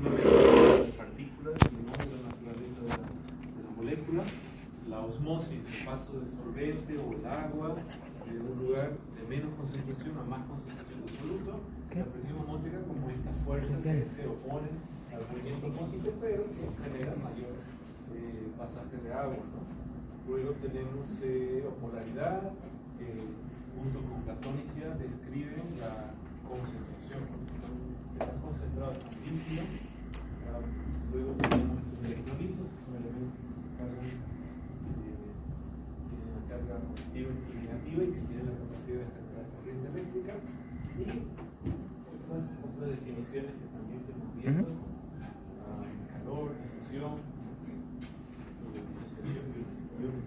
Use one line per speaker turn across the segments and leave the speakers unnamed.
solamente de las partículas, sino de la naturaleza de la molécula, la osmosis, el paso del solvente o el agua de un lugar de menos concentración a más concentración de soluto, la presión osmótica como estas fuerzas que se oponen al movimiento osmótico, pero que generan mayor pasaje de agua, ¿no? Luego tenemos osmolaridad, junto con la tónica describen la concentración. Está concentrado en un líquido. Luego tenemos estos electrolitos, que son elementos que se cargan, tienen una carga positiva y negativa y que tienen la capacidad de generar corriente eléctrica. Y otras definiciones que también se hemos visto, calor, difusión, disociación, ionización.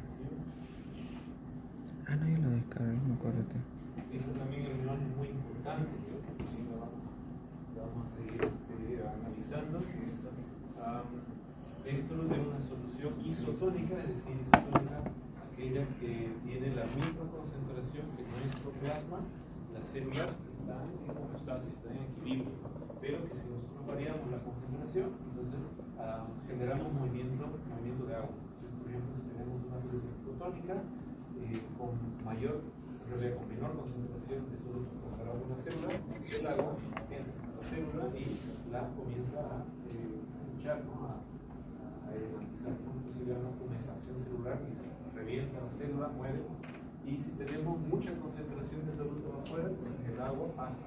No, yo lo descargué, me acuerdo.
Esto también es una imagen muy importante, que también la vamos a seguir analizando, que es dentro de una solución isotónica, es decir, isotónica, aquella que tiene la misma concentración que nuestro plasma, las células están en homeostasis, están en equilibrio, pero que si nosotros variamos la concentración, entonces generamos movimiento de agua. Entonces, por ejemplo, si tenemos una solución isotónica con menor concentración de soluto comparado con la célula, el agua entra a la célula y la comienza a luchar, ¿no? a electrizar, ¿no? Se llama tumefacción celular, y se revienta la célula, muere. Y si tenemos mucha concentración de soluto afuera, pues el agua pasa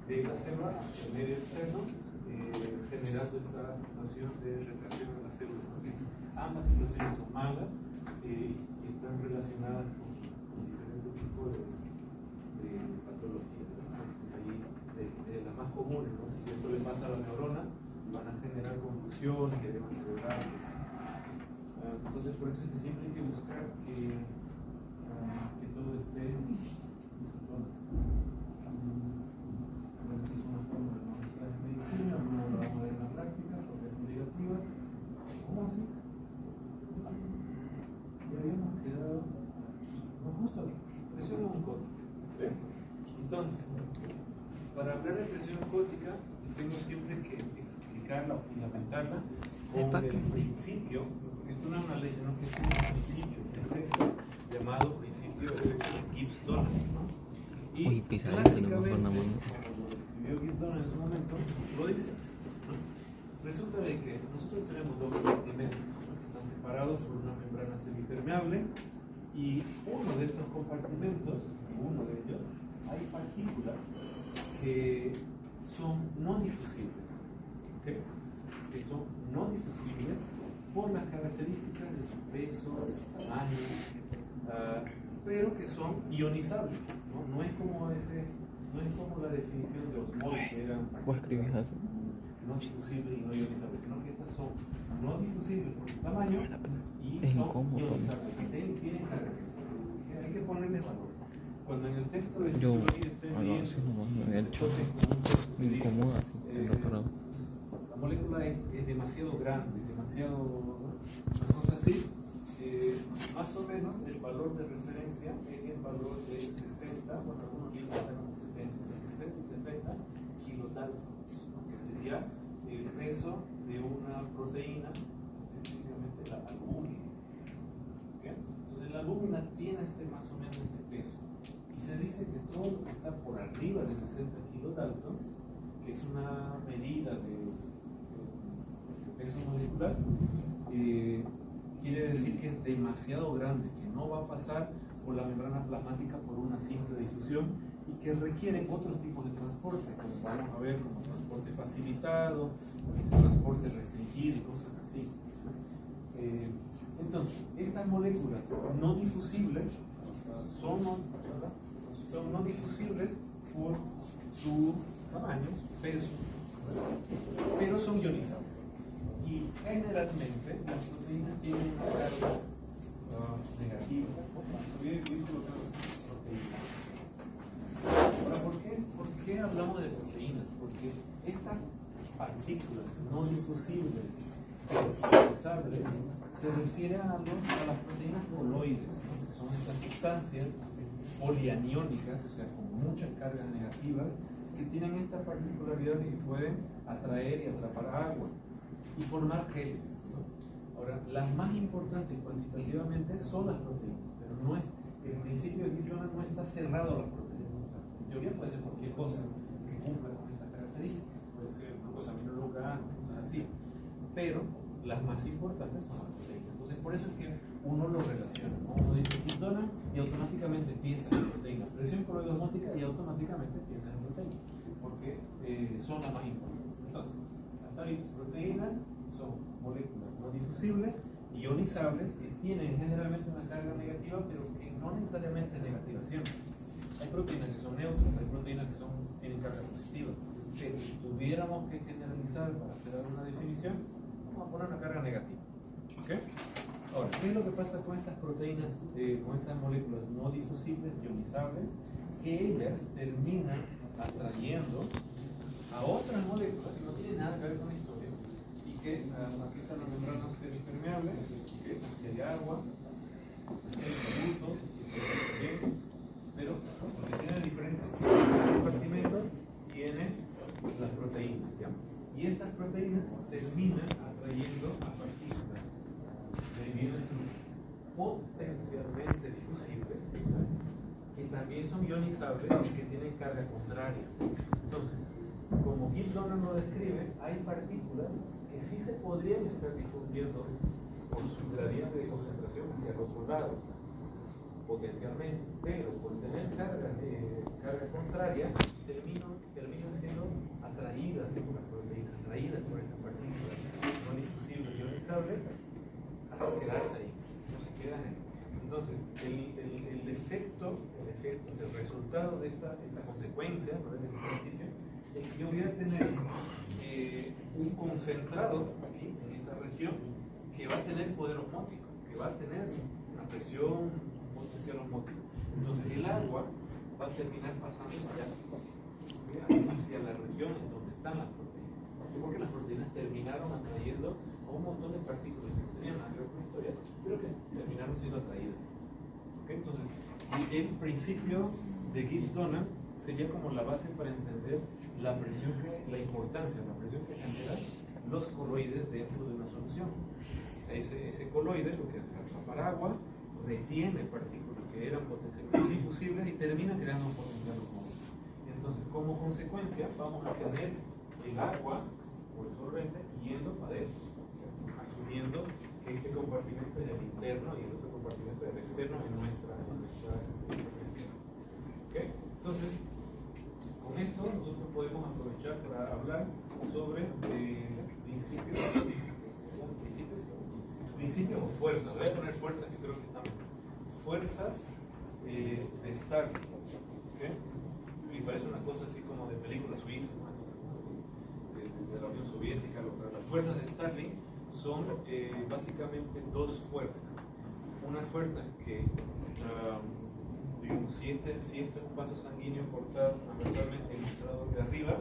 de la célula hacia el medio externo, generando esta situación de retracción de la célula, ¿no? Ambas situaciones son malas y están relacionadas con diferentes tipos de patologías, ¿no? Ahí de las más comunes, ¿no? Si esto le pasa a la neurona, van a generar confusión, edemas cerebrales. Entonces, por eso es que siempre hay que buscar que todo esté isotónico. Esta es una forma de manejar en medicina, una la vamos a ver en la práctica, porque es negativa. Osmosis. Y habíamos quedado aquí, no, justo aquí, presión oncótica. ¿Sí? Entonces, para hablar de presión oncótica, tengo siempre que explicarla o fundamentarla con el principio. Esto no es una ley, sino que es un principio perfecto llamado principio de Gibbs-Donner, ¿no? Y clásicamente, como lo escribió Gibbs-Donner en su momento, lo dice así, ¿no? Resulta de que nosotros tenemos dos compartimentos que están separados por una membrana semipermeable, y uno de estos compartimentos, uno de ellos, hay partículas que son no difusibles, ¿okay? Que son no difusibles por las características de su peso, de su tamaño, pero que son ionizables, ¿no? No es como la definición de osmoles, que eran no difusibles y no ionizables, sino que estas son no difusibles por su tamaño y son ionizables. Tienen características, hay que ponerles valor. Cuando en el texto de fisiología estén viendo, la molécula es demasiado grande, una cosa así, más o menos el valor de referencia es el valor de 60, bueno, algunos libros están como 70, de 60 y 70 kilodaltons, ¿no? Que sería el peso de una proteína, específicamente la albúmina. ¿Okay? Entonces la albúmina tiene más o menos este peso, y se dice que todo lo que está por arriba de 60 kilodaltons, que es una medida de peso molecular, quiere decir que es demasiado grande, que no va a pasar por la membrana plasmática por una simple difusión, y que requiere otros tipos de transporte, como vamos a ver, como transporte facilitado, transporte restringido y cosas así. Entonces, estas moléculas no difusibles son no difusibles por su tamaño, su peso, pero son ionizables. Y generalmente las proteínas tienen una carga negativa. Ahora, ¿por qué hablamos de proteínas? Porque estas partículas no difusibles, pero ionizables, se refieren a las proteínas coloides, ¿no? Que son estas sustancias polianiónicas, o sea, con muchas cargas negativas, que tienen esta particularidad de que pueden atraer y atrapar agua y formar geles, ¿no? Ahora, las más importantes cuantitativamente son las proteínas, pero no es, el principio de Gibbs no está cerrado a las proteínas. O sea, en teoría puede ser cualquier cosa que cumpla con estas características, puede ser glucosaminoglucano, cosas así, pero las más importantes son las proteínas. Entonces, por eso es que uno lo relaciona, ¿no? Uno dice Gibbs y automáticamente piensa en proteínas, presión coloidosmótica y automáticamente piensa en proteínas, porque son las más importantes. Entonces, hasta ahí, proteínas son moléculas no difusibles, ionizables, que tienen generalmente una carga negativa, pero que no necesariamente es negativa siempre. Hay proteínas que son neutras, hay proteínas que tienen carga positiva, pero si tuviéramos que generalizar para hacer alguna definición, vamos a poner una carga negativa. ¿Okay? Ahora, ¿qué es lo que pasa con estas proteínas, con estas moléculas no difusibles, ionizables? Que ellas terminan atrayendo a otras moléculas que no tienen nada que ver con la historia y que aquí está la membrana semipermeable, que es de agua, el producto, pero porque tiene diferentes compartimentos, tiene las proteínas, ¿ya? Y estas proteínas terminan atrayendo a partículas de bienes potencialmente difusibles, que también son ionizables y que tienen carga contraria. Entonces, como Gibbs lo describe, hay partículas que sí se podrían estar difundiendo por su gradiente de concentración hacia el otro lado, potencialmente, pero por tener carga contraria, terminan siendo atraídas por las proteínas, atraídas por estas partículas no difusibles y ionizables, hasta quedarse ahí, no se quedan ahí. Entonces, el efecto, el resultado de esta consecuencia, ¿no? Desde el principio, es que yo voy a tener un concentrado aquí, en esta región, que va a tener poder osmótico, que va a tener una presión potencial osmótica. Entonces, el agua va a terminar pasando allá, hacia la región en donde están las proteínas. Porque las proteínas terminaron atrayendo a un montón de partículas que no tenían nada que ver con la historia, pero que terminaron siendo atraídas. ¿Okay? Entonces, el principio de Gibbs-Donnan sería como la base para entender la importancia, la presión que generan los coloides dentro de una solución. Ese coloide lo que hace es atrapar agua, retiene partículas que eran potencialmente difusibles y termina creando un potencial osmótico. Entonces, como consecuencia, vamos a tener el agua o el solvente yendo para adentro, asumiendo que este compartimento es el interno y el otro compartimento es el externo en nuestra referencia. ¿Okay? Entonces, con esto nosotros podemos aprovechar para hablar sobre principios o fuerzas. Voy a poner fuerzas que creo que están fuerzas de Starling. ¿Okay? Y parece una cosa así como de película suiza, ¿no? De la Unión Soviética. Las fuerzas de Starling son básicamente dos fuerzas. Una fuerza que digamos, si esto es un vaso sanguíneo cortado transversalmente en el mostrador de arriba,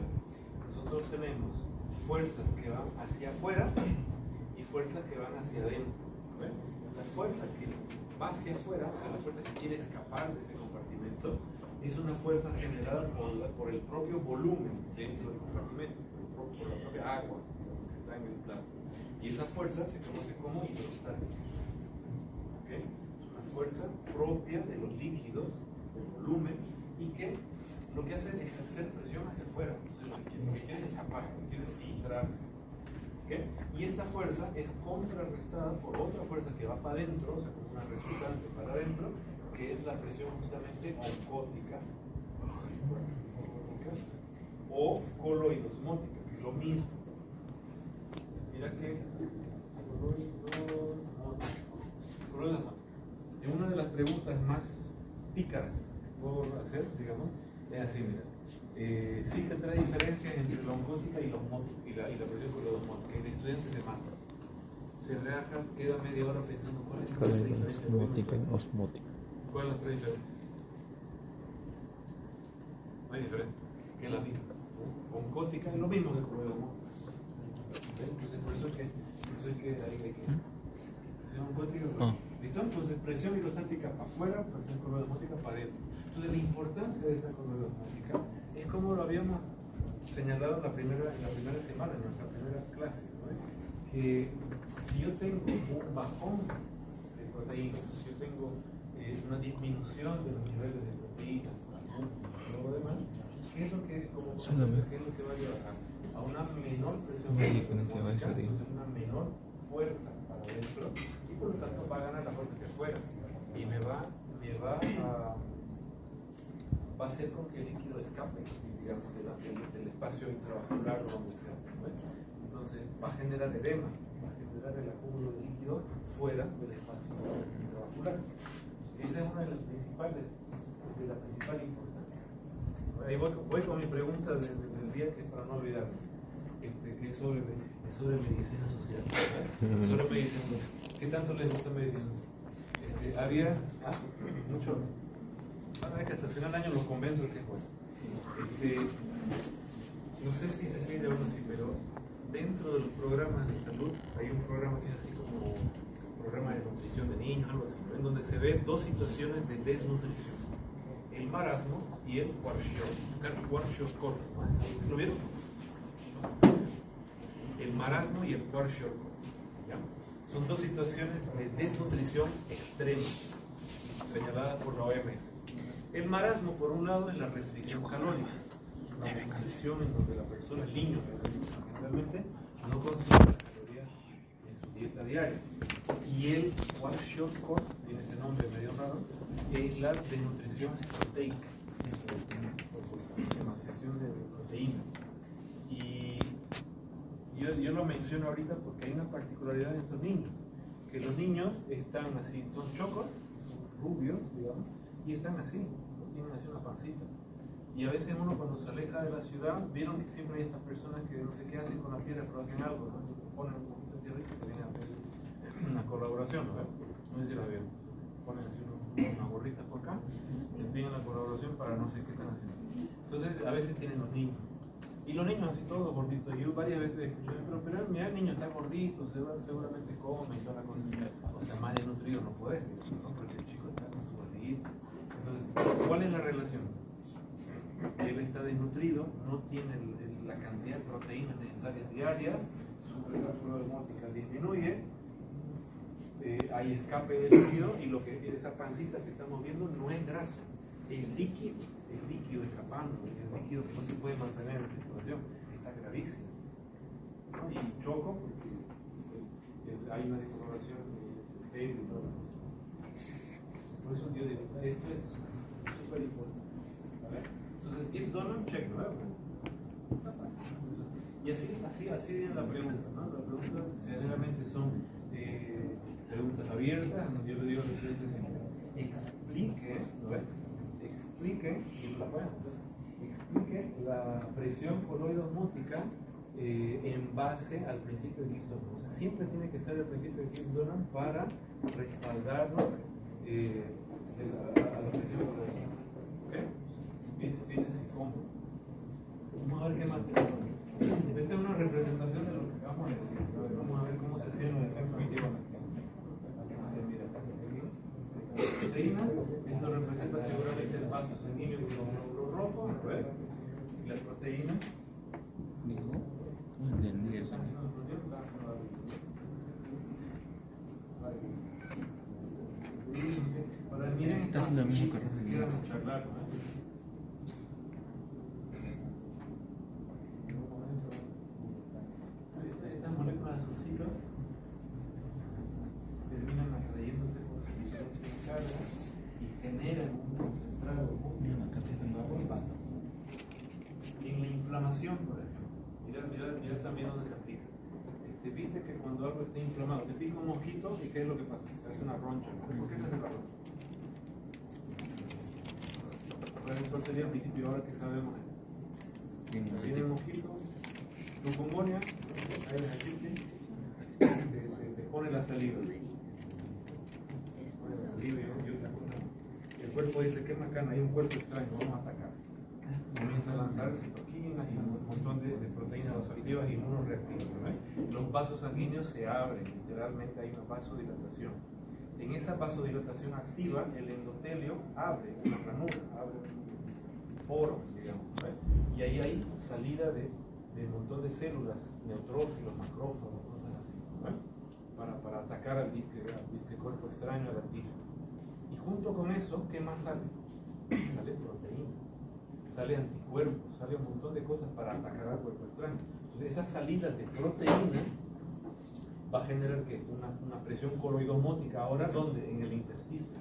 nosotros tenemos fuerzas que van hacia afuera y fuerzas que van hacia adentro. ¿Ven? La fuerza que va hacia afuera, o sea, la fuerza que quiere escapar de ese compartimento, es una fuerza generada por el propio volumen dentro del compartimento, por la propia agua que está en el plasma. Y esa fuerza se conoce como hidrostática. ¿Okay? Fuerza propia de los líquidos, del volumen, y que lo que hace es ejercer presión hacia afuera. Entonces, lo que quiere es escapar, lo que quiere es filtrarse. ¿Okay? Y esta fuerza es contrarrestada por otra fuerza que va para adentro, o sea, como una resultante para adentro, que es la presión justamente oncótica o coloidosmótica, que es lo mismo. Mira que coloidosmótica. Una de las preguntas más pícaras que puedo hacer, digamos, es así, mira. Sí que trae diferencias entre la oncótica y la osmótica y la presión coloidosmótica. El estudiante se mata. Se raja, queda media hora pensando cuál es la diferencia.
Osmótica y osmótica.
¿Cuál es la diferencia? No hay diferencia, que es la misma. Oncótica es lo mismo que coloidosmótica. Entonces, por eso es que hay que presión oncótica. ¿Listo? Entonces, presión hidrostática para afuera, presión coloidosmótica para adentro. Entonces, la importancia de esta coloidosmótica Es como lo habíamos señalado en la primera semana, en nuestra primera clase, ¿no? Que si yo tengo un bajón de proteínas, si yo tengo una disminución de los niveles de proteínas, algo demás, ¿qué es lo que va a llevar a una menor presión osmótica, una menor fuerza para adentro, y por lo tanto va a ganar la fuerza que fuera, y me va a hacer con que el líquido escape, digamos, del espacio intravascular o donde sea, ¿no? Entonces va a generar edema, va a generar el acúmulo de líquido fuera del espacio intravascular. Esa es una de las principales, de la principal importancia. Ahí voy con mi pregunta del día, que es para no olvidarme, que es sobre medicina social. Sobre medicina. ¿Qué tanto les gusta medicina? Había mucho. Es que hasta el final del año los convenzo de que es bueno. No sé si se sigue llamando así, pero dentro de los programas de salud hay un programa que es así como programa de nutrición de niños, algo así, ¿no? En donde se ven dos situaciones de desnutrición: el marasmo y el kwashiorkor. ¿Lo vieron? El marasmo y el kwashiorkor. Son dos situaciones de desnutrición extremas señaladas por la OMS. El marasmo, por un lado, es la restricción calórica, una restricción en donde la persona, el niño generalmente, no consigue las calorías en su dieta diaria. Y el kwashiorkor, tiene ese nombre medio raro, es la desnutrición proteica, demasiación de proteínas. Y yo lo menciono ahorita porque hay una particularidad en estos niños, que los niños están así, son chocos, rubios, digamos, y están así, tienen así una pancita. Y a veces uno, cuando se aleja de la ciudad, vieron que siempre hay estas personas que no sé qué hacen con la tierra, pero hacen algo, ¿no? Ponen un poquito de tierrita que vienen a pedir una colaboración, ¿no? No sé si la vieron. Ponen así unas gorritas por acá, les piden la colaboración para no sé qué están haciendo. Entonces, a veces tienen los niños. Y los niños así todos gorditos. Yo varias veces escuché, pero mira, el niño está gordito, seguramente come y toda la cosa. O sea, más desnutrido no puede, ¿no? Porque el chico está con su barriguita. Entonces, ¿cuál es la relación? Él está desnutrido, no tiene la cantidad de proteínas necesarias diarias, su presión osmótica disminuye, hay escape de líquido, y esa pancita que estamos viendo no es grasa, es líquido escapando, es líquido que no se puede mantener en circulación, está gravísimo. ¿No? Y choco porque hay una descoloración de y toda la cosa. Por eso yo digo, esto es súper importante. Entonces, if donor, check, ¿no? Está fácil. Y así viene la pregunta, ¿no? Las preguntas generalmente son preguntas abiertas, yo le digo a los estudiantes: explique la presión coloidosmótica en base al principio de Gibbs Donan. O sea, siempre tiene que ser el principio de Gibbs Donan para respaldarlo a la presión coloidosmótica. ¿Ok? Fíjense cómo. Vamos a ver qué más tenemos. Esta es una representación de lo que acabamos de decir. Vamos a ver cómo se hacían los efectos antiguamente. Proteínas, esto representa seguramente el vaso sanguíneo con un glóbulo rojo, ¿ves? Y las proteínas.
No entendí eso.
Ahora miren,
está haciendo el mismo carro.
queda mucho claro, ¿no? Estas moléculas azulcitas terminan atrayéndose por su diferencia de carga y generan un concentrado. ¿Qué pasa? En la inflamación, por ejemplo, mira también dónde se aplica. Viste que cuando algo está inflamado, te pica un mosquito y ¿qué es lo que pasa? Se hace una roncha. ¿Por qué se hace la roncha? ¿Cuál sería el principio ahora que sabemos? Viene el mosquito, tu pulmonia, ahí les existe, te pone la saliva. Pone la saliva y otra cosa. El cuerpo dice: qué macana, hay un cuerpo extraño, vamos a atacar. Comienza a lanzar citoquinas y un montón de proteínas vasoactivas y inmunoreactivas, ¿no? Los vasos sanguíneos se abren, literalmente hay una vasodilatación. En esa vasodilatación activa, el endotelio abre una ranura, poro, digamos, ¿ve? Y ahí hay salida de un montón de células, neutrófilos, macrófagos, cosas así, ¿ve? Para atacar al disque cuerpo extraño, al antígeno. Y junto con eso, ¿qué más sale? Sale proteína, sale anticuerpos, sale un montón de cosas para atacar al cuerpo extraño. Entonces, esa salida de proteína va a generar ¿qué? Una presión coroidosmótica. Ahora, ¿dónde? En el intersticio.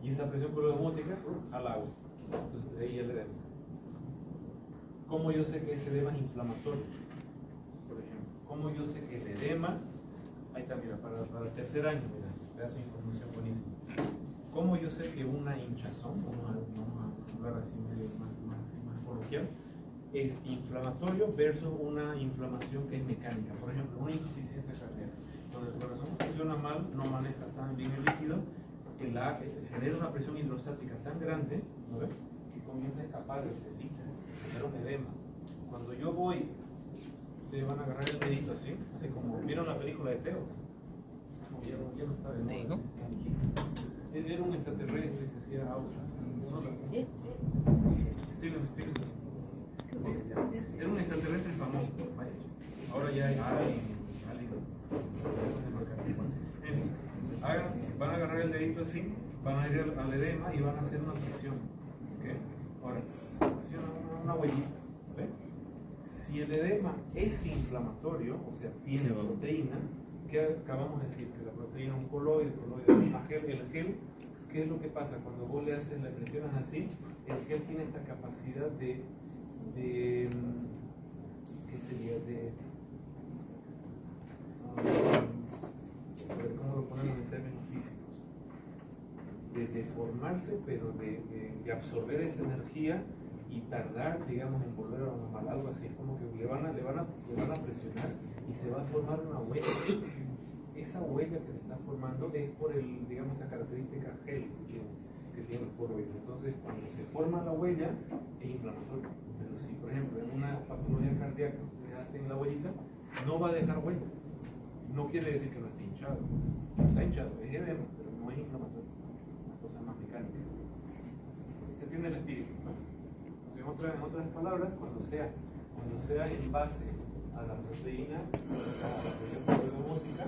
Y esa presión coroidosmótica al agua. Entonces, de ahí el edema. ¿Cómo yo sé que ese edema es inflamatorio? Por ejemplo, ¿cómo yo sé que el edema, ahí está, mira, para el tercer año, mira, pedazo de información buenísima. ¿Cómo yo sé que una hinchazón, vamos a hablar así medio más coloquial, es inflamatorio versus una inflamación que es mecánica? Por ejemplo, una insuficiencia cardíaca. Cuando el corazón funciona mal, no maneja tan bien el líquido, genera una presión hidrostática tan grande, ¿no ves? Que comienza a escapar el líquido, genera un edema. Cuando yo voy, se van a agarrar el dedito así como vieron la película de Teo. Ya no está de moda. Era un extraterrestre que hacía autos. Steven Spielberg. Era un extraterrestre famoso. Ahora ya hay en fin, van a agarrar el dedito así, van a ir al edema y van a hacer una presión. ¿Okay? Ahora, así una huellita. ¿Ve? Si el edema es inflamatorio, o sea, tiene proteína, ¿qué acabamos de decir? Que la proteína es un coloide, el gel, ¿qué es lo que pasa? Cuando vos le haces, le presionas así, el gel tiene esta capacidad ¿qué sería? ¿Cómo lo ponemos en términos físicos? De deformarse, pero de absorber esa energía y tardar, digamos, en volver a lo normal, algo así. Es como que le van a presionar y se va a formar una huella. Esa huella que se está formando es por digamos, esa característica gel que tiene el poroide. Entonces, cuando se forma la huella, es inflamatorio. Pero si, por ejemplo, en una patología cardíaca ustedes hacen la huellita, no va a dejar huella. No quiere decir que no esté hinchado. Está hinchado, es edema, pero no es inflamatorio. Una cosa más mecánica. Se entiende el espíritu, ¿no? Entonces, en otras palabras, cuando sea en base a la proteína, a la presión coroidosmótica,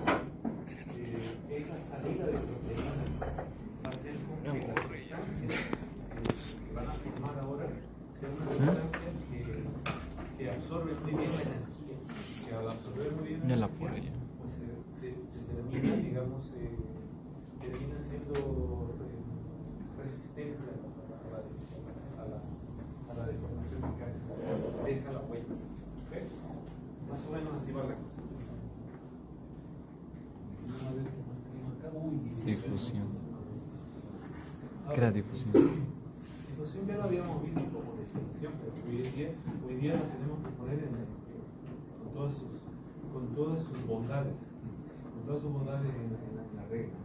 esa salida de proteína va a ser como que las sustancias que van a formar ahora sean una sustancia que absorbe muy bien la energía, que al absorber muy bien la energía, pues se termina, digamos, termina siendo resistente a la deformación mecánica, deja la huella. ¿Okay? Más o menos así va la cosa.
Difusión. ¿Qué era difusión?
Difusión ya lo habíamos visto como definición, pero hoy día lo tenemos que poner con todas sus bondades en la regla.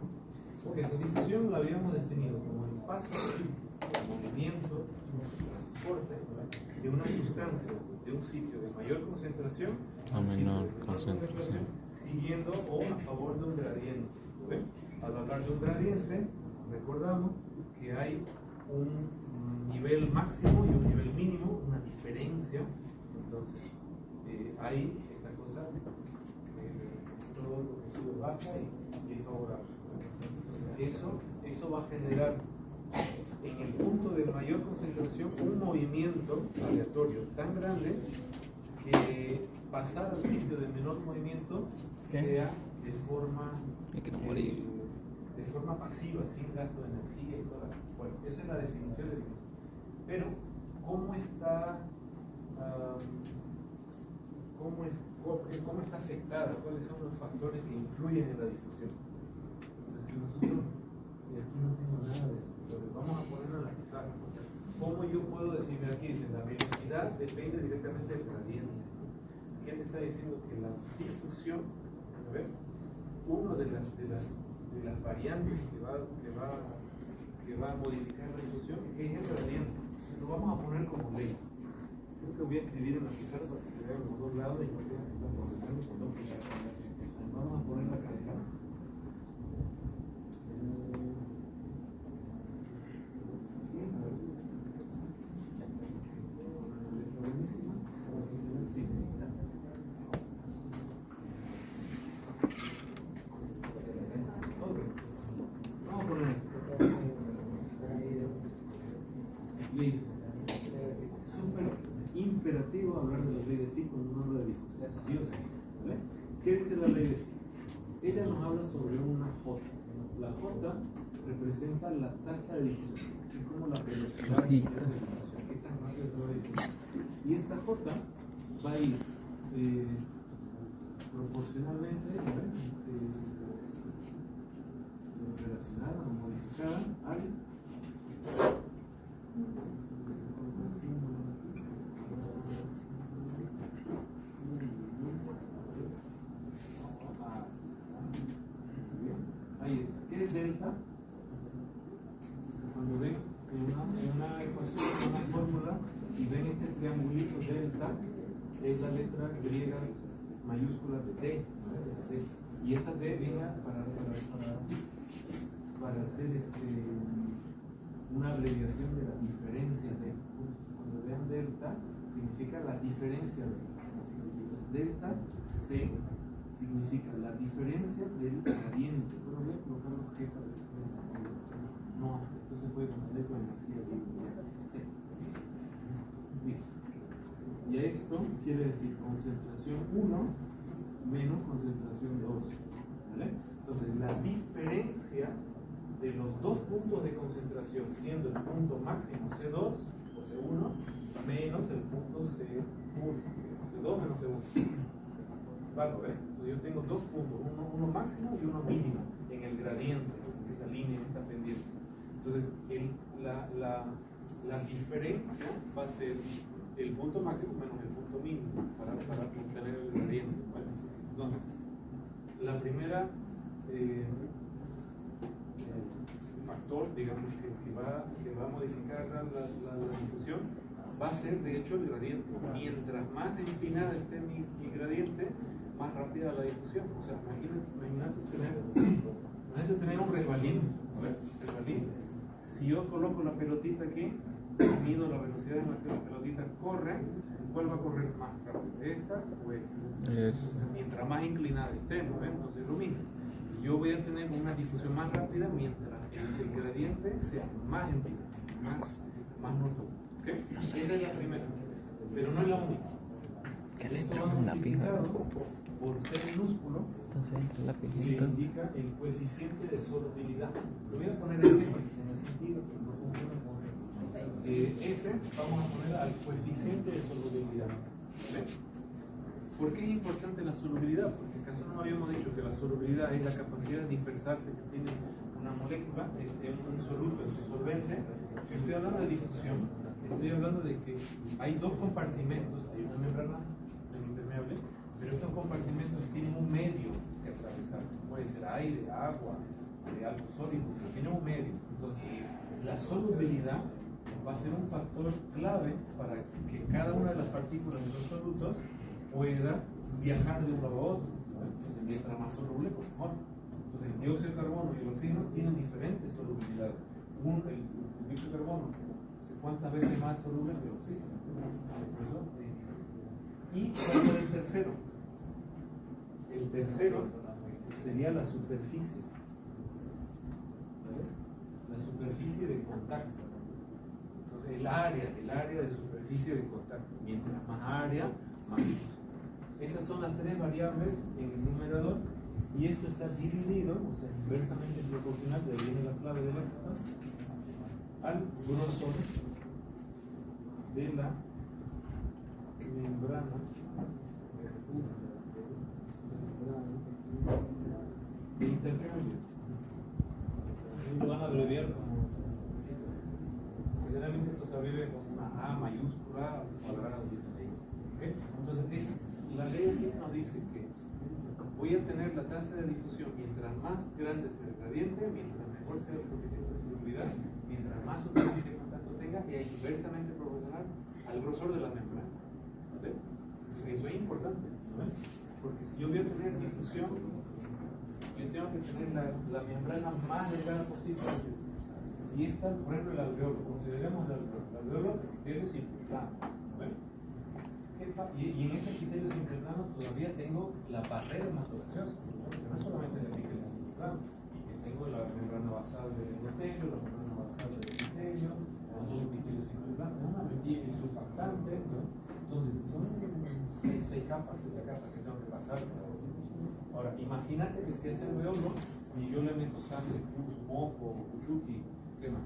Ok, entonces difusión la habíamos definido como el paso, el movimiento, el transporte de una sustancia de un sitio de mayor concentración
a menor concentración,
siguiendo o a favor de un gradiente. ¿Ve? Al hablar de un gradiente, recordamos que hay un nivel máximo y un nivel mínimo, una diferencia. Entonces, hay esta cosa, todo lo que sube baja y es favorable. Eso va a generar en el punto de mayor concentración un movimiento aleatorio tan grande que pasar al sitio de menor movimiento sea de forma pasiva, sin gasto de energía y todas las cosas. Bueno, esa es la definición de difusión. Pero, ¿cómo está afectada? ¿Cuáles son los factores que influyen en la difusión? Entonces, si nosotros, y aquí no tengo nada de eso, entonces vamos a ponerlo en la pizarra. ¿Cómo yo puedo decir? Aquí dice, la velocidad depende directamente del gradiente. ¿Quién te está diciendo que la difusión, a ver, una de las variantes que va a modificar la difusión es el gradiente? Lo vamos a poner como ley. Creo que voy a escribir en la pizarra para que se vean los dos lados y no tengan que estar conectando con dos pizarras. Vamos a poner la cantidad. ¿Qué dice la ley de Fick? Ella nos habla sobre una J. La J representa la tasa de difusión, es como la velocidad de difusión, qué tan rápido se va a difundir. Y esta J va a ir proporcionalmente relacionada o modificada al ahí está. ¿Qué es delta? Cuando ven en una ecuación, en una fórmula, y ven este triangulito delta, es la letra griega mayúscula de D. Y esa D viene para hacer una abreviación de la diferencia de. Cuando vean delta, significa la diferencia de. Delta C significa la diferencia del gradiente. ¿Puedo ver? Colocarlo G para la diferencia. No, esto se puede comprender con energía C. Listo. Y a esto quiere decir concentración 1 menos concentración 2. ¿Vale? Entonces, la diferencia de los dos puntos de concentración, siendo el punto máximo C2 o C1 menos el punto C1, C2 menos C1. Vale, ¿ves? Entonces yo tengo dos puntos, uno máximo y uno mínimo en el gradiente, en esa línea, en esta pendiente. Entonces, la diferencia va a ser el punto máximo menos el punto mínimo para obtener el gradiente. ¿Vale? Entonces, la primera factor, digamos, que va a modificar la difusión va a ser, de hecho, el gradiente. Mientras más empinada esté mi gradiente, más rápida la difusión. O sea, imagínate tener un resbalín. Si yo coloco la pelotita aquí, mido la velocidad en la que la pelotita corre, ¿cuál va a correr más rápido? ¿Esta o esta?
Yes.
Mientras más inclinada esté, ¿no? Entonces lo mismo. Yo voy a tener una difusión más rápida mientras el gradiente sea más empinado, más notorio. ¿Okay? Esa es la primera, pero no es la única. Esto va multiplicado por C minúsculo,
Entonces entra la
que
pijita.
indica el coeficiente de solubilidad. Lo voy a poner ese para que tenga sentido, pero no confundan con ese. Vamos a poner al coeficiente de solubilidad. ¿Vale? ¿Por qué es importante la solubilidad? Porque acaso no habíamos dicho que la solubilidad es la capacidad de dispersarse que tiene una molécula en un soluto, en su solvente. Si estoy hablando de difusión, estoy hablando de que hay dos compartimentos, hay una membrana semipermeable, pero estos compartimentos tienen un medio que atravesar, puede ser aire, agua, algo sólido, pero tienen un medio. Entonces, la solubilidad va a ser un factor clave para que cada una de las partículas de los solutos pueda viajar de un lado a otro. Entonces, mientras más soluble, pues mejor. Entonces, el dióxido de carbono y el oxígeno tienen diferentes solubilidades. El dióxido de carbono, ¿cuántas veces más soluble que el oxígeno? ¿Y cuál es el tercero? El tercero sería la superficie. ¿Vale? La superficie de contacto. Entonces, el área de superficie de contacto. Mientras más área, más difusión. Esas son las tres variables en el numerador. Y esto está dividido, o sea, inversamente proporcional, de ahí viene la clave del éxito, al grosor de la membrana de intercambio. Lo van a abreviar como. Generalmente esto se abrevia con una A mayúscula al cuadrado. ¿Okay? Entonces, la ley de Fick nos dice que voy a tener la tasa de difusión mientras más grande sea el gradiente, mientras mejor sea el coeficiente de solubilidad, mientras más superficie de contacto tenga, y es inversamente proporcional al grosor de la membrana. ¿Vale? Eso es importante, ¿no? Porque si yo voy a tener difusión, yo tengo que tener la membrana más delgada posible. Si está, por ejemplo, el alveolo, consideremos el alveolo criterio simple plano. ¿Vale? Y en este criterio simple plano todavía tengo la barrera más gaseosa, no solamente el criterio simple plano, y que tengo la membrana basal del endotelio, la membrana basal del epitelio, los dos criterios simple plano, y el surfactante, ¿no? Entonces son 6 capas, 7 capas que tengo que pasar para imagínate que si es alveolo y yo le meto sangre, pus, moco, cuchuqui, ¿qué más?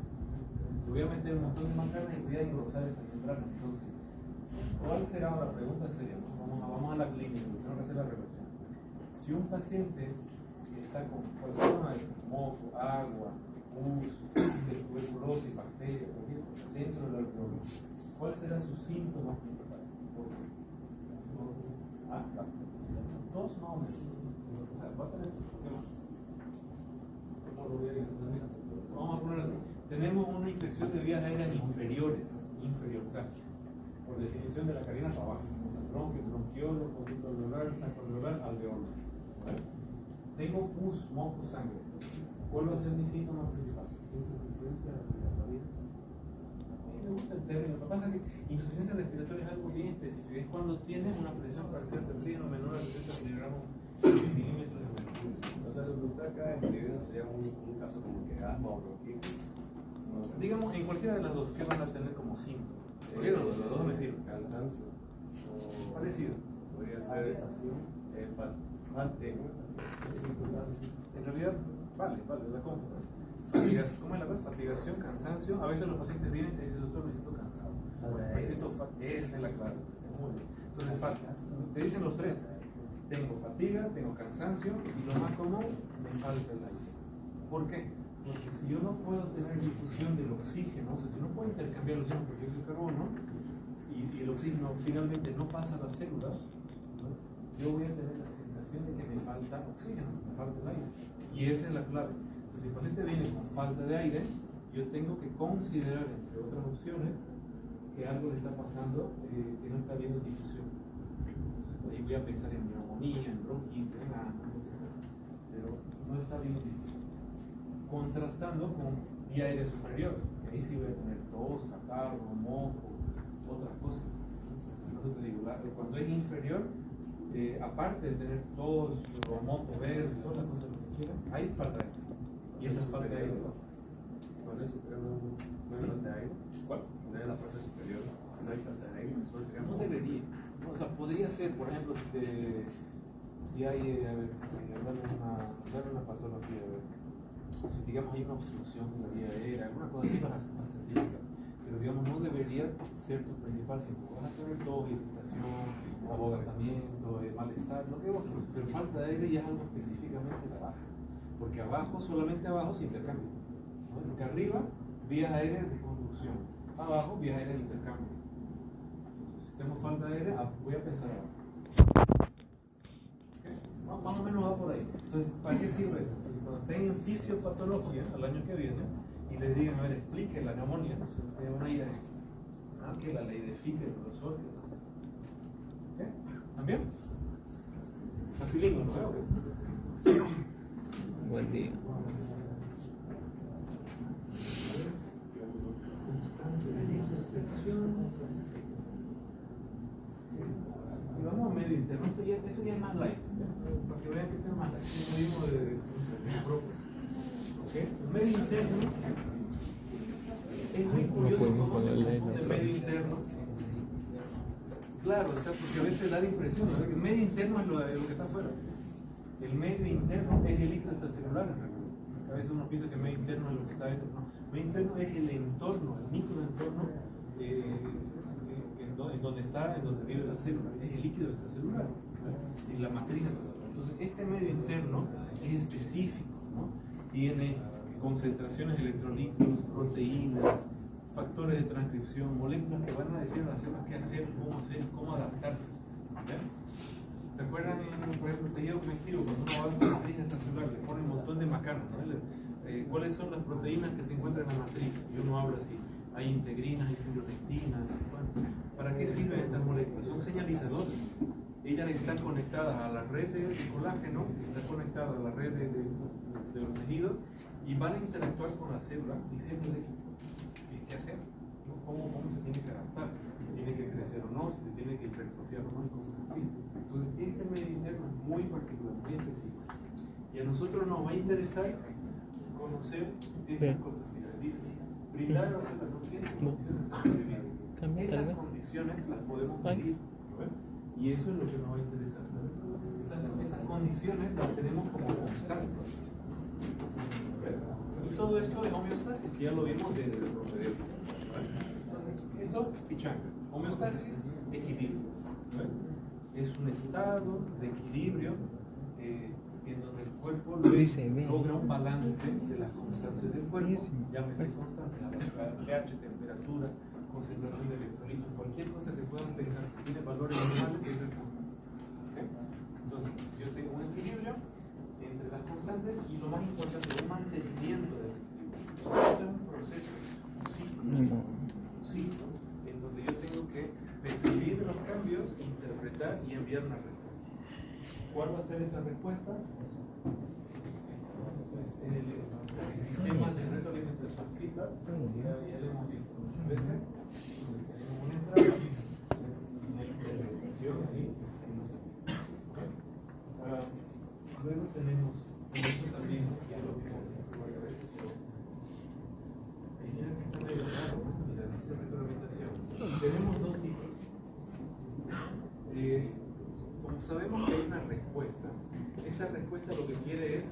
Le voy a meter un montón de mancanas y voy a engrosar esa membrana. Entonces, ¿cuál será la pregunta seria? Vamos a la clínica, tengo que hacer la relación. Si un paciente está con cualquier una de estas, moco, agua, pus, tuberculosis, bacterias, cualquier cosa dentro del alveolo, ¿cuál será su síntoma principal? Todos no, o sea, va a tener problemas. Vamos a poner así. Tenemos una infección de vías aéreas inferiores, o sea, por definición de la carina para abajo, o sea, bronquio, bronquiolo, conducto alveolar, sacroalveolar, alveolo. ¿Vale? Tengo pus, moco, sangre. ¿Cuál va a ser mi síntoma principal? Insuficiencia respiratoria. A mí me gusta el término. Lo que pasa es que insuficiencia respiratoria es algo bien específico. Es cuando tienes una presión parcial de oxígeno menor a 60 miligramos milímetros de mercurio.
O sea, lo que usted acá escribiendo sería un caso como que asma o bronquitis.
Digamos, en cualquiera de las dos, ¿qué van a tener como síntomas? Cualquiera de las dos me sirve.
Cansancio.
Parecido.
Podría ser fatiga.
En realidad, vale, la compro. Fatigas, ¿cómo es la cosa? Fatigación, cansancio. A veces los pacientes vienen y te dicen, doctor, me siento cansado. Me siento esa es la clave. Entonces, falta. Te dicen los tres. Tengo fatiga, tengo cansancio y lo más común, me falta el aire. ¿Por qué? Porque si yo no puedo tener difusión del oxígeno, o sea, si no puedo intercambiar el oxígeno por dióxido de carbono y el oxígeno finalmente no pasa a las células, ¿no? Yo voy a tener la sensación de que me falta oxígeno, me falta el aire. Y esa es la clave. Entonces, si el paciente viene con falta de aire, yo tengo que considerar, entre otras opciones, que algo le está pasando que no está habiendo difusión. Entonces, ahí voy a pensar en neumonía, en bronquitis, en asma, pero no está habiendo difusión. Contrastando con vía aérea superior, que ahí sí voy a tener tos, catarro, moco, otras cosas. Entonces te digo, cuando es inferior, aparte de tener tos, o moco verde, todas las cosas que quieran, hay falta de aire. Y esa falta de aire.
¿Cuál es superior? ¿No hay falta de aire?
¿Cuál?
¿No hay la parte superior? ¿No hay falta de aire?
No debería. O sea, podría ser, por ejemplo, si hay, a ver, darle una patología, a ver. Si digamos hay una obstrucción en la vía aérea, alguna cosa así vas a científica, pero digamos no debería ser tu principal síntoma. Vas a tener tos, irritación, abogamiento, malestar, lo que vos quieras, pero falta de aire ya es algo específicamente de abajo, porque abajo, solamente abajo se intercambia, ¿no? Porque arriba, vías aéreas de conducción, abajo, vías aéreas de intercambio. Entonces, si tengo falta de aire, voy a pensar abajo. ¿Okay? Más o menos va por ahí. Entonces, ¿para qué sirve esto? Cuando estén en fisiopatología el año que viene y les digan, a ver, explique la neumonía, es una idea, que la ley de Fick, el grosor, ¿qué? ¿También? Facilito, ¿no?
Buen día.
Y vamos a medio interno, esto ya es más light, ¿ya? Para que vean que esto es más light, es un mismo de propio. ¿Okay? El medio interno es muy curioso cómo se confunde el medio interno. Claro, o sea, porque a veces da la impresión, ¿no? Que el medio interno es lo que está afuera. El medio interno es el líquido extracelular, en realidad. A veces uno piensa que el medio interno es lo que está dentro. No, el medio interno es el entorno, el microentorno en donde vive la célula. Es el líquido extracelular, ¿no? Es la matriz extracelular. Entonces, este medio interno es específico, ¿no? Tiene concentraciones electrolíticas, proteínas, factores de transcripción, moléculas que van a decir a las células qué hacer, cómo adaptarse. ¿Ya? ¿Se acuerdan, por ejemplo, el tejido conectivo? Cuando uno va a una matriz extracelular, le pone un montón de macanos, ¿no? ¿Cuáles son las proteínas que se encuentran en la matriz? Y uno habla así. Hay integrinas, hay fibronectinas. Bueno, ¿para qué sirven estas moléculas? Son señalizadores. Ellas están conectadas a la red de colágeno, están conectadas a la red de los tejidos y van a interactuar con la célula diciéndole qué hacer, ¿no? cómo se tiene que adaptar, si tiene que crecer o no, si se tiene que hipertrofiar o no, y cosas así. Entonces, este medio interno es muy particular, muy específico. Y a nosotros nos va a interesar conocer estas cosas. Mira, dice, brindar a las condiciones para vivir. Esas condiciones las podemos medir. Y eso es lo que nos va a interesar. Esas condiciones las tenemos como constantes. Y todo esto es homeostasis, que ya lo vimos desde el proceder. Entonces, esto, pichanga. Homeostasis, equilibrio. Es un estado de equilibrio en donde el cuerpo logra un balance de las constantes del cuerpo, llámese constantes, pH, temperatura, concentración de electrolitos, cualquier cosa que puedan pensar que tiene valores normales es el constante. Entonces, yo tengo un equilibrio entre las constantes y lo más importante es el mantenimiento de ese equilibrio. Esto es un proceso, un ciclo en donde yo tengo que percibir los cambios, interpretar y enviar una respuesta. ¿Cuál va a ser esa respuesta? En el sistema de retroalimentación feedback, ya lo hemos visto muchas veces. Tenemos una entrada, una interpretación ahí. Luego tenemos esto también, ya lo vimos varias veces, pero que son medio raros, mira, dice retroalimentación. Tenemos dos tipos. Como sabemos que hay una respuesta, esa respuesta lo que quiere es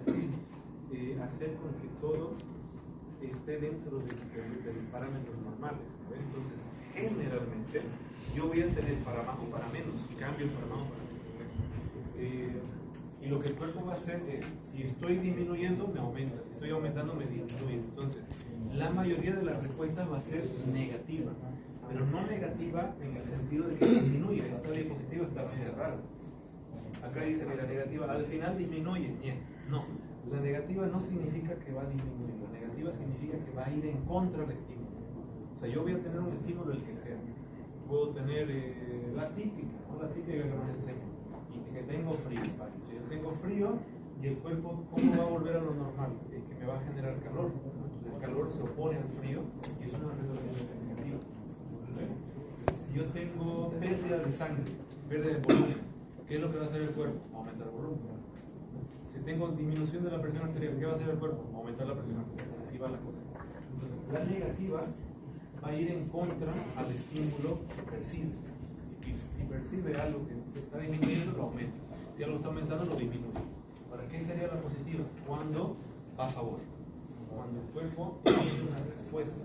hacer con que todo esté dentro de los parámetros normales. Entonces, generalmente, yo voy a tener para más o para menos, cambios para más o para menos. Y lo que el cuerpo va a hacer es, si estoy disminuyendo, me aumenta, si estoy aumentando, me disminuye. Entonces, la mayoría de las respuestas va a ser negativa, pero no negativa en el sentido de que disminuye. Esta diapositiva está medio rara. Acá dice, mira, negativa, al final disminuye. Bien, no, la negativa no significa que va a disminuir, la negativa significa que va a ir en contra del estímulo. O sea, yo voy a tener un estímulo el que sea. Puedo tener la típica, ¿no? La típica que nos enseña. Y que tengo frío, ¿vale? Si yo tengo frío y el cuerpo, ¿cómo va a volver a lo normal? Es que me va a generar calor. Entonces el calor se opone al frío y eso es una retroalimentación negativa. Si yo tengo pérdida de sangre, pérdida de volumen, ¿qué es lo que va a hacer el cuerpo? Aumentar el volumen. Si tengo disminución de la presión arterial, ¿qué va a hacer el cuerpo? Aumentar la presión arterial. Así va la cosa. Entonces, la negativa va a ir en contra al estímulo que percibe. Si percibe algo que se está disminuyendo, lo aumenta. Si algo está aumentando, lo disminuye. ¿Para qué sería la positiva? Cuando va a favor. Cuando el cuerpo tiene una respuesta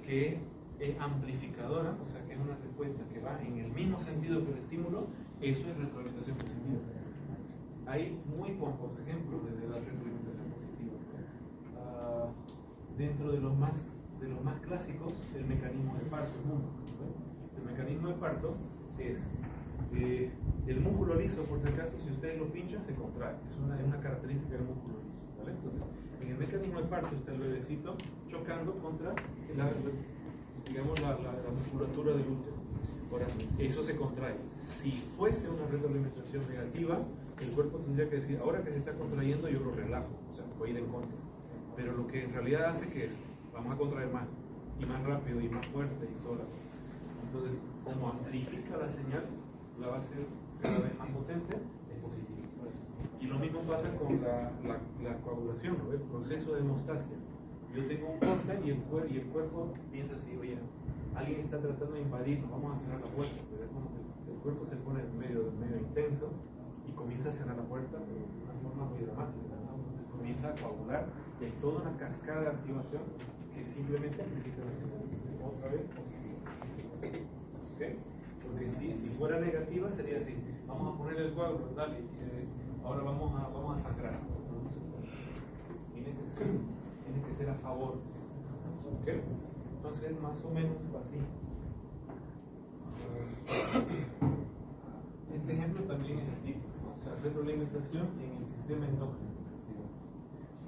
que es amplificadora, o sea, que es una respuesta que va en el mismo sentido que el estímulo, eso es retroalimentación positiva. Hay muy pocos ejemplos de la retroalimentación positiva. Dentro de los más clásicos, el mecanismo de parto es uno. El mecanismo de parto es el músculo liso, por si acaso, si ustedes lo pinchan, se contrae. Es una característica del músculo liso. ¿Vale? Entonces, en el mecanismo de parto está el bebecito chocando contra la musculatura del útero. Ahora, eso se contrae. Si fuese una retroalimentación negativa, el cuerpo tendría que decir, ahora que se está contrayendo, yo lo relajo, o sea, voy a ir en contra. Pero lo que en realidad hace que es, vamos a contraer más, y más rápido, y más fuerte, y toda la cosa. Entonces, como amplifica la señal, la va a hacer cada vez más potente, es positivo. Y lo mismo pasa con la coagulación, ¿no? El proceso de hemostasia. Yo tengo un corte y el cuerpo piensa así, oye, alguien está tratando de invadirnos, vamos a cerrar la puerta. Pero es como que el cuerpo se pone medio intenso y comienza a cerrar la puerta, pero de una forma muy dramática, ¿no? Entonces comienza a coagular y hay toda una cascada de activación que simplemente amplifica la señal. Otra vez positiva. ¿Okay? Porque si fuera negativa sería así, vamos a poner el coágulo, dale, ahora vamos a sangrar. Tiene que ser a favor. ¿Okay? Entonces, más o menos así. Este ejemplo también es el tipo, ¿no? O sea, retroalimentación en el sistema endócrino.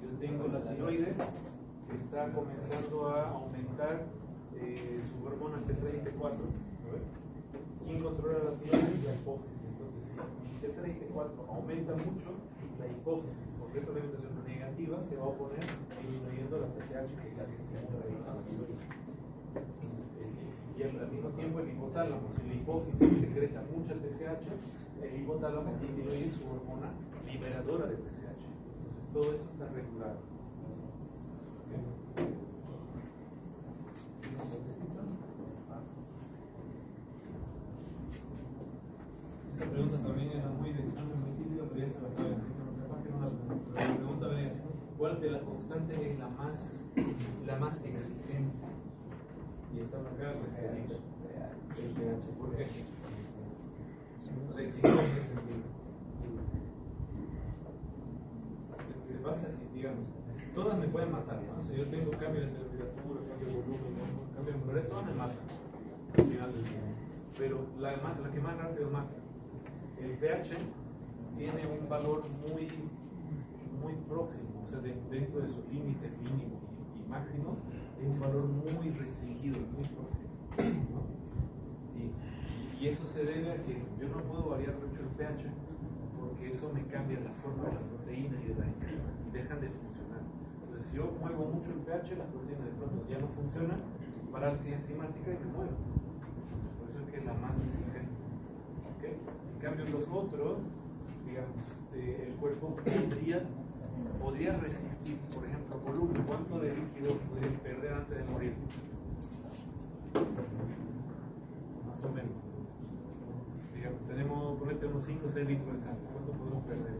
Yo tengo la tiroides que está comenzando a aumentar su hormona T3 y T4. ¿Quién controla la tiroides? La hipófisis. Entonces, si T3 y T4 aumenta mucho, la hipófisis por retroalimentación negativa se va a oponer disminuyendo la TSH, que es la que estimula la tiroides. Y al mismo tiempo el hipotálamo, si la hipófisis secreta mucha TSH, el hipotálamo disminuye su hormona liberadora de TSH. Entonces todo esto está regulado. ¿Okay? de las constantes es la más exigente. Y esta acá referida el pH. ¿Por qué? O sea, exigente en ese sentido. Se pasa así, digamos. Todas me pueden matar, ¿no? O sea, yo tengo cambio de temperatura, cambio de volumen, cambio de humor, todas me matan al final del día. Pero la que más rápido mata, el pH tiene un valor muy próximo, o sea, dentro de sus límites mínimos y máximos, es un valor muy restringido, muy próximo, ¿no? Y eso se debe a que yo no puedo variar mucho el pH porque eso me cambia la forma de las proteínas y de las enzimas y dejan de funcionar. Entonces, si yo muevo mucho el pH, las proteínas de pronto ya no funcionan, parálisis enzimática y me muero. Por eso es que es la más exigente. ¿Okay? En cambio, los otros, digamos, el cuerpo podría resistir, por ejemplo, volumen, ¿cuánto de líquido podría perder antes de morir? Más o menos. Digamos, tenemos, ponete unos 5 o 6 litros de sangre, ¿cuánto podemos perder?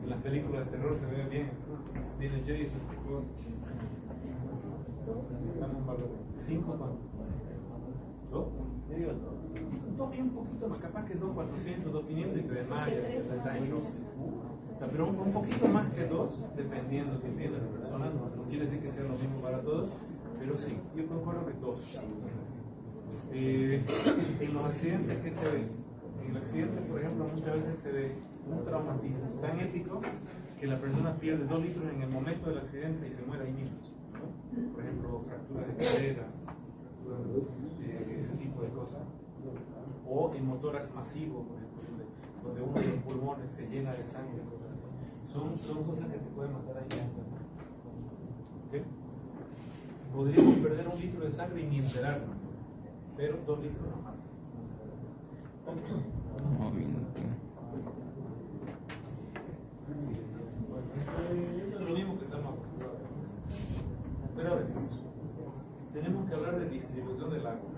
En las películas de terror se ve bien, viene Jason, damos un valor. ¿5 cuánto? ¿2? Dos y un poquito más, capaz que 2, 400, 2, 500 y te desmayas, está en shock. O sea, pero un poquito más que 2, dependiendo de la persona, no quiere decir que sea lo mismo para todos, pero sí, yo concuerdo que 2. En los accidentes, ¿qué se ve? En el accidente, por ejemplo, muchas veces se ve un traumatismo tan épico que la persona pierde 2 litros en el momento del accidente y se muere ahí mismo, ¿no? Por ejemplo, fracturas de cadera, ese tipo de cosas. O hemotórax masivo, por ejemplo, donde uno de los pulmones se llena de sangre, cosas así. Son cosas que te pueden matar ahí mismo. ¿Okay? Podríamos perder 1 litro de sangre y ni enterarnos, pero 2 litros no matan. Esto es lo mismo que estamos acostumbrados. Pero a ver, tenemos que hablar de distribución del agua.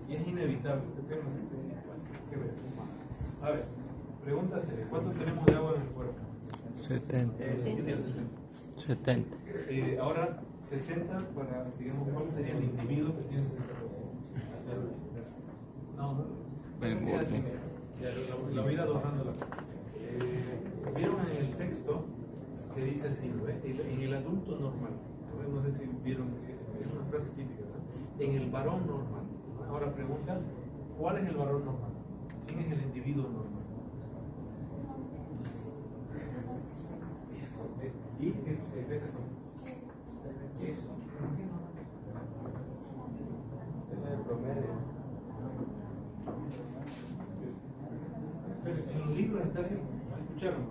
Y es inevitable, este tema es que ver. A ver, pregunta seria, ¿cuánto tenemos de agua en el cuerpo?
70. 70.
Ahora, 60 para, digamos, ¿cuál sería el individuo que tiene 60%? No, ya lo voy a ir adornando la cosa. Vieron en el texto que dice así, ¿no? En el adulto normal, no sé si vieron, es una frase típica, ¿no? En el varón normal. Ahora pregunta, ¿cuál es el varón normal? ¿Quién es el individuo normal? Eso, ¿sí? Es eso. Eso.
Ese es el promedio.
En los libros está así, ¿escucharon?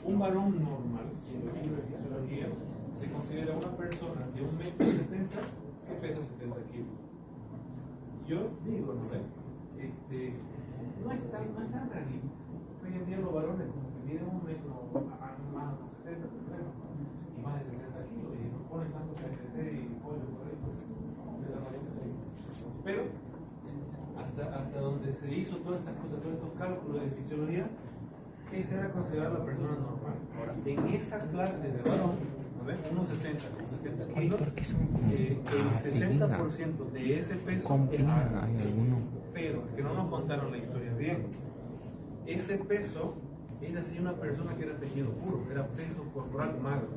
Un varón normal, en los libros de fisiología, se considera una persona de 1,70 m que pesa 70 kilos. Yo digo, ¿no? No es tan realista. Hoy en día los varones como que miden 1 metro más de 70 y más de 70 kilos y no ponen tanto KFC y pollo por ahí. Pero hasta donde se hizo todas estas cosas, todos estos cálculos de fisiología, esa era considerada la persona normal. Ahora, en esa clase de varón, unos 70 kilos, el 60% de ese peso es agua. Pero que no nos contaron la historia bien. Ese peso es así una persona que era tejido puro, era peso corporal magro.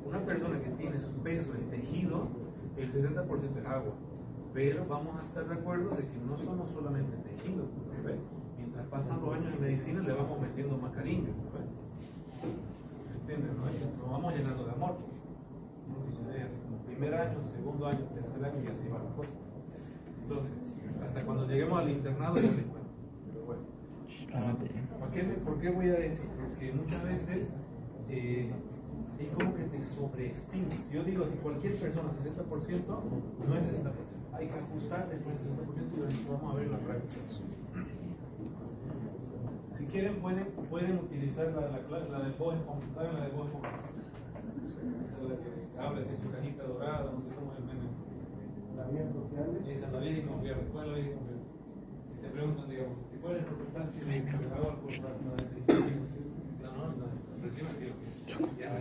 Una persona que tiene su peso en tejido, el 60% es agua. Pero vamos a estar de acuerdo de que no somos solamente tejido. ¿Ve? Mientras pasan los años en medicina le vamos metiendo más cariño. ¿Ve? ¿Entienden? Nos vamos llenando de amor. Como primer año, segundo año, tercer año y así va la cosa. Entonces, hasta cuando lleguemos al internado ya les cuento. Pero bueno, ¿por qué voy a decir? Porque muchas veces es como que te sobreestimas. Si yo digo, si cualquier persona 60%, no es 60%. Hay que ajustar después del 60% y lo vamos a ver en la práctica. Si quieren, pueden utilizar la del Bob Esponja. ¿Saben la del Bob Esponja? Esa es la que abre así su cajita dorada, no sé cómo es el meme.
La vieja confiable.
Esa es la vieja y confiable. ¿Cuál es la vieja y confiable? Si te preguntan, digamos, ¿cuál es el porcentaje de agua corporal? No,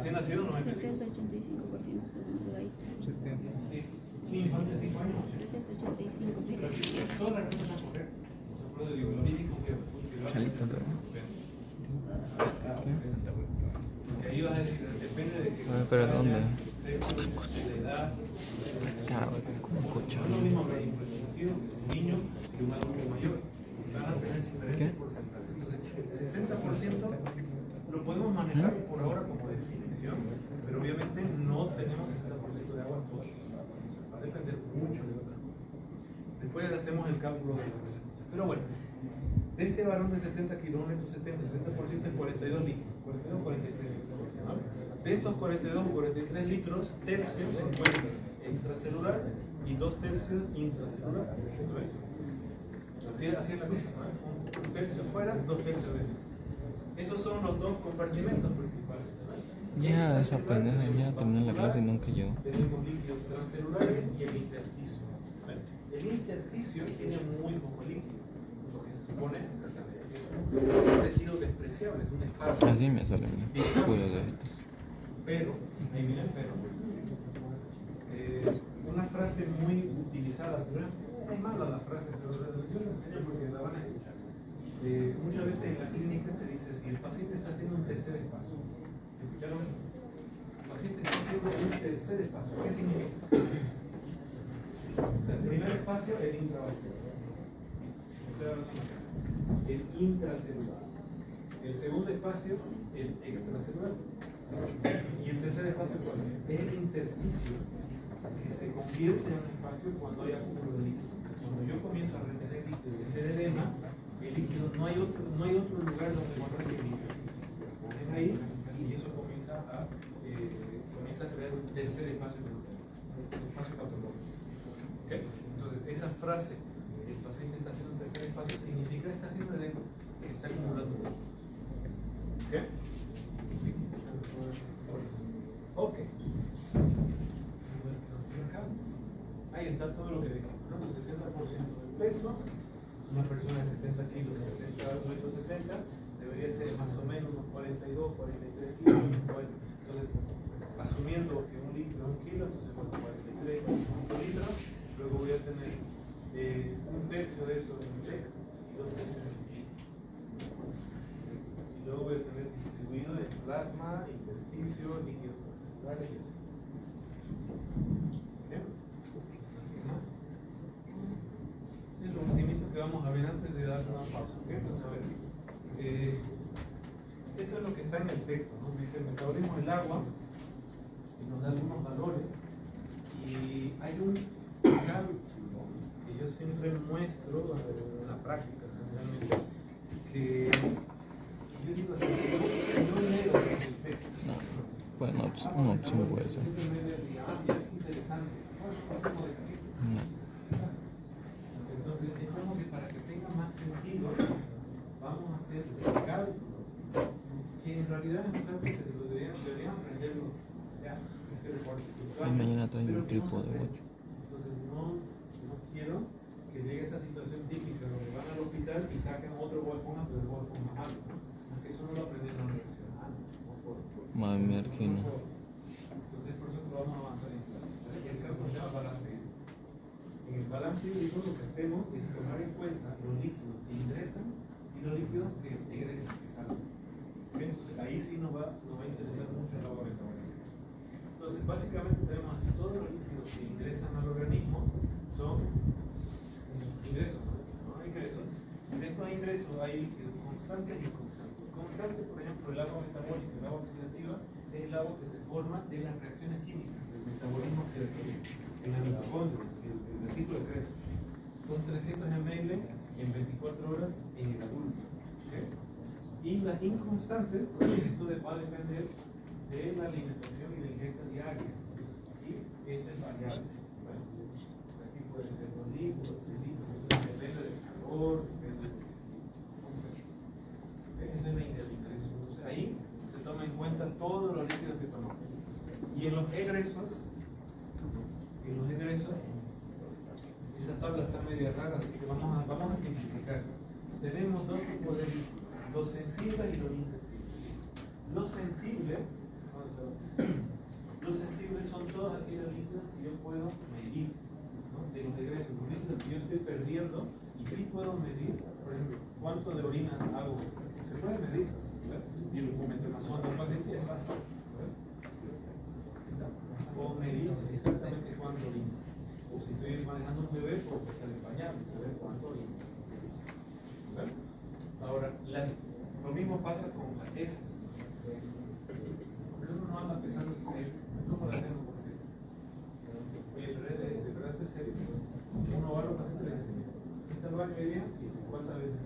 recién nacido no es
70,
peligroso.
85% según por ahí.
70.
Sí, sí, infante de 5 años.
70, 85.
Pero aquí todas las cosas van a correr. Por eso digo, el origen confiable.
Jalito, pero.
Porque ahí vas a decir, depende de que.
Pero ¿dónde?
La edad.
Cabrón, ¿cómo
No
escucho?
es lo mismo hablar de un recién nacido, un niño, que un adulto mayor. Van a tener diferentes
¿Qué?
porcentajes. Entonces, el 60% lo podemos manejar por ahora como definición, pero obviamente no tenemos 60% de agua todos. Va a depender mucho de otras cosas. Después hacemos el cálculo de las cosas. Pero bueno, de este varón de 70 kilómetros, 60% es 42 litros, 42 o 43 litros. ¿No? De estos 42 o 43 litros, tercios se encuentran extracelular y 2 tercios intracelular. Así es la cosa, ¿no? Un tercio fuera, 2 tercios dentro. Esos son los dos compartimentos principales. ¿No?
Ya, esa pendeja ya terminé la clase y nunca llegó.
Tenemos líquidos transcelulares y el intersticio. ¿Vale? El intersticio tiene muy poco líquido, lo que se supone que es un tejido despreciable, es un espacio.
Así me salen los cuellos de estos.
Pero, ahí viene el pero. Una frase muy utilizada, pero es mala la frase, pero yo la enseño porque la van a escuchar. Muchas veces en la clínica se dice si el paciente está haciendo un tercer espacio. ¿Escucharon eso? El paciente está haciendo un tercer espacio. ¿Qué significa? O sea, el primer espacio, el intravascular. El intracelular. El segundo espacio, el extracelular. Y el tercer espacio, ¿cuál es? El intersticio, que se convierte en un espacio cuando hay acúmulo de líquido. Cuando yo comienzo a retener líquido y hacer edema, el líquido, no hay otro lugar donde guardar el líquido. Lo ponen ahí y eso comienza a crear un tercer espacio, un espacio patológico. ¿Okay? Entonces, esa frase, el paciente está haciendo un tercer espacio, significa que está haciendo edema, que está acumulando líquido. ¿Ok? Ok. Ahí está todo lo que dijimos, ¿no? El 60% del peso, una persona de 70 kilos, 70, 170, debería ser más o menos unos 42, 43 kilos. Bueno, entonces, asumiendo que un litro es un kilo, entonces bueno, 43 litros, luego voy a tener un tercio de eso en J y 2 tercios en G. Y luego voy a tener distribuido en plasma, intersticio, líquidos transcelulares y así. Es lo último que vamos a ver antes de dar una pausa. ¿Okay? Entonces, a ver, esto es lo que está en el texto, ¿no? Dice el metabolismo del agua y nos da algunos valores. Y hay un cálculo que yo siempre muestro en la práctica, generalmente, que yo digo así, que no leo el texto.
No, pues una opción puede ser.
Interesante.
No.
Entonces, es como que para que tenga más sentido, vamos a hacer el cálculo, que en realidad es un cálculo que deberían aprenderlo ya, ese deporte.
Y mañana traen un trípode, guacho.
Entonces, no quiero que llegue esa situación típica donde van al hospital y saquen otro balcón, pero el balcón más alto, ¿no? Aunque eso no lo aprenden en la universidad.
Madre mía, que no.
Entonces, por eso vamos a avanzar en eso. El cálculo se llama balance. En el balance hídrico lo que hacemos es tomar en cuenta los líquidos que ingresan y los líquidos que egresan, que salen. ¿Okay? Entonces ahí sí nos va a interesar mucho el agua metabólica. Entonces básicamente tenemos así, todos los líquidos que ingresan al organismo son ingresos, ¿no? Ingresos. En estos ingresos hay líquidos constantes y inconstantes. Constante, por ejemplo, el agua metabólica, el agua oxidativa, es el agua que se forma de las reacciones químicas, del metabolismo en la mitocondria, el ciclo de Krebs. Son 300 ml en 24 horas en el adulto. ¿Okay? Y las inconstantes, pues esto va a depender de la alimentación y la ingesta diaria. Y este es variable. ¿Vale? Aquí pueden ser 2 litros, 3 litros, depende del calor, depende de ¿okay? Esa es la idea del ingreso. Entonces ahí se toma en cuenta todos los líquidos que tomamos. Y en los egresos, esa tabla está media rara, así que vamos a simplificar. Tenemos dos tipos de líquidos, los sensibles y los insensibles. Los sensibles, Los sensibles son todas aquellas líquidas que yo puedo medir, ¿no? De los egresos, los líquidos que yo estoy perdiendo y sí puedo medir, por ejemplo, cuánto de orina hago. Se puede medir, ¿verdad? Y el metanazol del paciente es bajo, ¿verdad? Puedo medir exactamente cuánto orina. O si estoy manejando un bebé, puedo pesar el pañal y saber cuánto orina. ¿Verdad? Ahora, lo mismo pasa con las heces. Pero uno no anda pesando sus heces. ¿Cómo lo hacemos con heces? Oye, de verdad esto es serio. Uno va a los pacientes y le dice, ¿está el baño hoy día? Sí, ¿cuántas veces?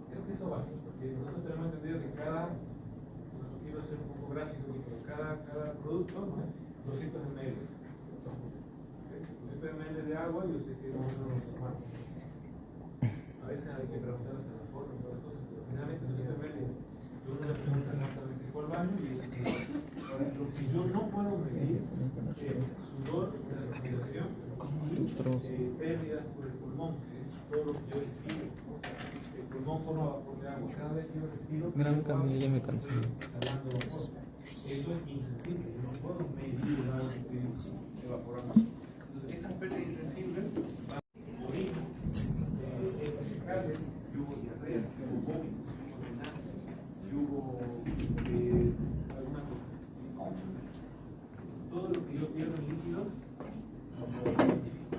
Creo que eso basta, porque nosotros tenemos entendido que no quiero ser un poco gráfico, pero cada producto, ¿no? 200 ml. 200 ml de agua, yo sé que no lo tomamos. A veces hay que preguntar hasta la forma y todas las cosas, pero generalmente 200 ml. Uno le pregunta cuántas veces fue al baño y dice que ahora, lo que yo no puedo medir es sudor de la respiración y pérdidas por el pulmón, que es todo lo que yo respiro. El pulmón forma vapor de agua. Cada vez que yo respiro,
Gran camino, ya me cansé.
exhalando vapor. Eso es insensible, yo no puedo medir el agua que estoy evaporando. Entonces, esas pérdidas insensibles van a orina, fecales, si hubo diarrea, si hubo vómito, si hubo drenaje, si hubo alguna cosa. Todo lo que yo pierdo en líquidos, lo identifico.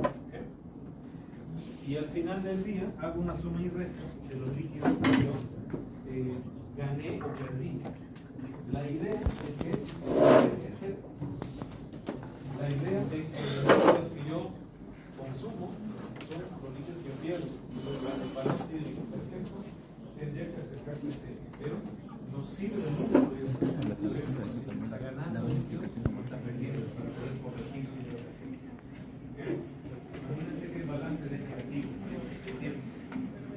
¿Okay? Y al final del día hago una suma y resta de los líquidos que yo gané o perdí. La idea es que los líquidos que yo consumo son los líquidos que yo pierdo. El balance hídrico perfecto tendría que acercarse a este, pero nos sirve mucho porque está ganando líquido, está perdiendo para poder corregir su hidrogéneo. Imagínense que el balance es negativo,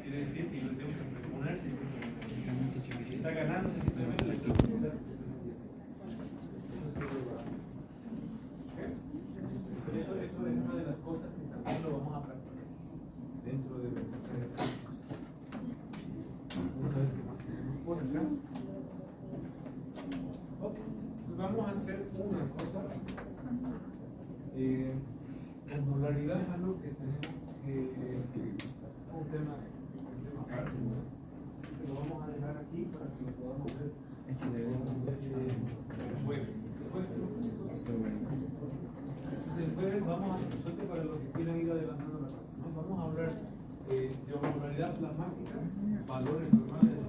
quiere decir que yo tengo que proponer si está ganando simplemente la estructura. Eso es una de las cosas que también lo vamos a practicar dentro de los ejercicios. Vamos a ver qué más tenemos por acá. Ok, pues vamos a hacer una cosa. Modularidad es algo que tenemos un tema aparte, ¿no? Lo vamos a dejar aquí para que lo podamos ver el jueves. El jueves vamos a, entonces para los que quieran ir adelantando la clase, ¿no? Vamos a hablar de modularidad plasmática, valores normales.